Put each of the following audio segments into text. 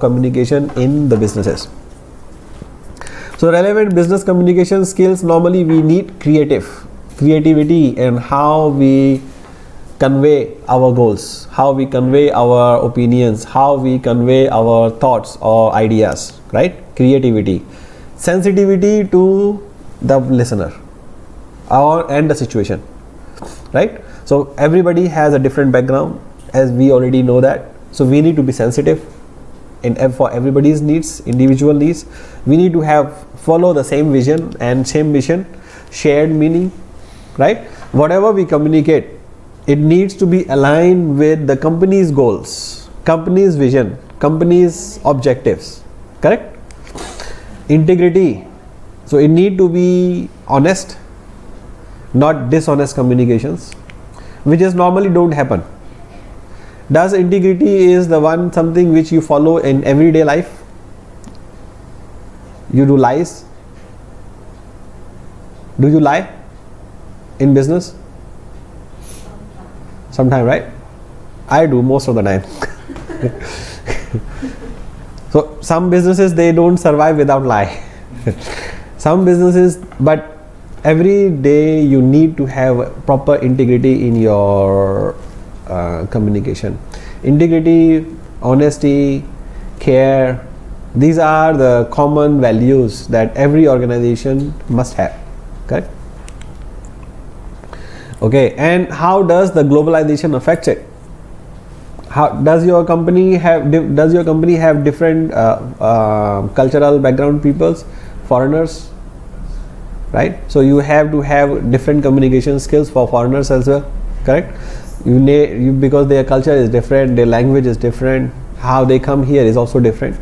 communication in the businesses. So relevant business communication skills, normally we need creativity and how we convey our goals, how we convey our opinions, how we convey our thoughts or ideas, right? Creativity, sensitivity to the listener and the situation, right? So everybody has a different background, as we already know that. So we need to be sensitive for everybody's needs, individual needs. We need to follow the same vision and same mission, shared meaning, right? Whatever we communicate, it needs to be aligned with the company's goals, company's vision, company's objectives, correct? Integrity, so it need to be honest, not dishonest communications, which is normally don't happen. Does integrity is the one something which you follow in everyday life? You do lies? Do you lie in business? Sometime, right? I do most of the time. So some businesses, they don't survive without lie. Some businesses, but every day you need to have proper integrity in your communication. Integrity, honesty, care, these are the common values that every organization must have, correct? Okay, and how does the globalization affect it? How does your company have different cultural background peoples, foreigners, right? So you have to have different communication skills for foreigners as well, correct? Because their culture is different, their language is different, how they come here is also different.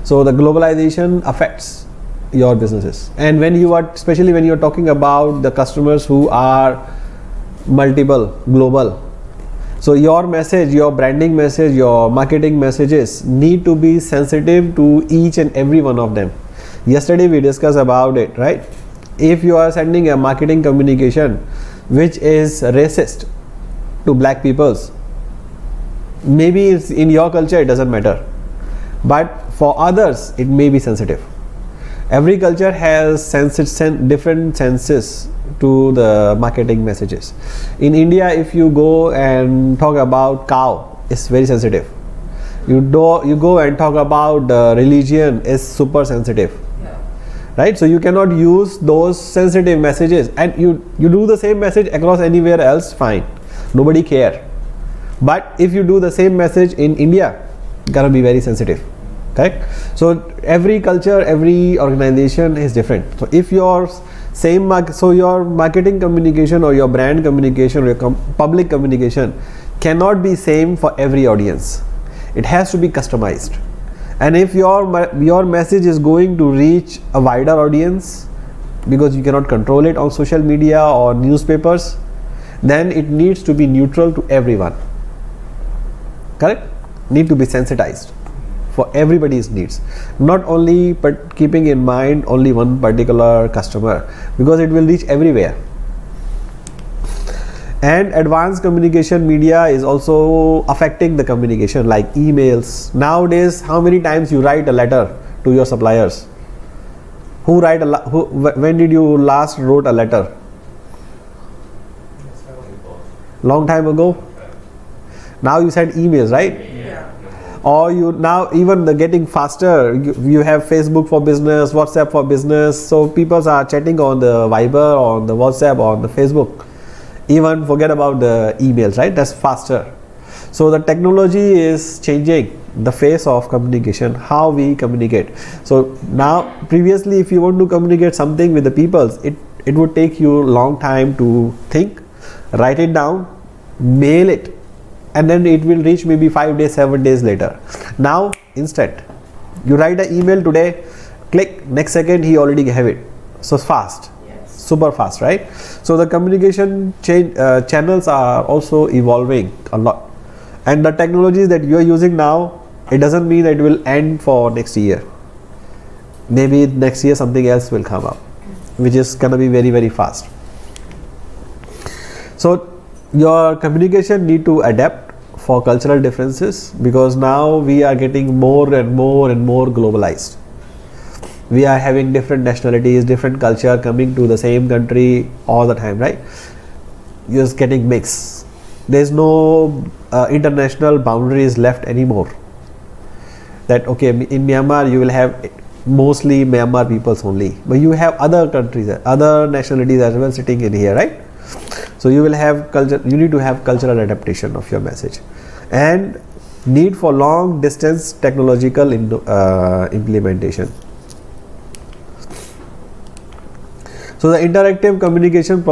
So the globalization affects your businesses, and especially when you are talking about the customers who are multiple, global. So your message, your branding message, your marketing messages need to be sensitive to each and every one of them. Yesterday we discussed about it, right? If you are sending a marketing communication which is racist to black peoples, maybe it's in your culture, it doesn't matter, but for others it may be sensitive. Every culture has different senses to the marketing messages. In India, if you go and talk about cow, it's very sensitive. You go and talk about the religion, is super sensitive, right? So you cannot use those sensitive messages, and you do the same message across anywhere else, fine, nobody care. But if you do the same message in India, gonna be very sensitive, correct? So every culture, every organization is different. So if your your marketing communication or your brand communication or your public communication cannot be same for every audience. It has to be customized. And if your message is going to reach a wider audience, because you cannot control it on social media or newspapers, then it needs to be neutral to everyone, correct? Need to be sensitized for everybody's needs, not only but keeping in mind only one particular customer, because it will reach everywhere. And advanced communication media is also affecting the communication, like emails. Nowadays, how many times you write a letter to your suppliers? When did you last wrote a letter? Long time ago. Now you send emails, right? Or now even the getting faster, you have Facebook for business, WhatsApp for business, so people are chatting on the Viber, on the WhatsApp, on the Facebook. Even forget about the emails, right? That's faster. So the technology is changing the face of communication, how we communicate. So now, previously, if you want to communicate something with the people, it would take you a long time to think, write it down, mail it, and then it will reach maybe 5 days, 7 days later. Now, instant. You write an email today, click, next second he already have it. So fast, super fast, right? So the communication channels are also evolving a lot. And the technologies that you are using now, it doesn't mean that it will end for next year. Maybe next year something else will come up, which is gonna be very, very fast. So your communication need to adapt for cultural differences, because now we are getting more and more and more globalized. We are having different nationalities, different culture coming to the same country all the time, right? You're just getting mixed. There's no international boundaries left anymore. That okay, in Myanmar you will have mostly Myanmar peoples only, but you have other countries, other nationalities as well sitting in here, right? So you will have culture. You need to have cultural adaptation of your message, and need for long distance technological implementation. So the interactive communication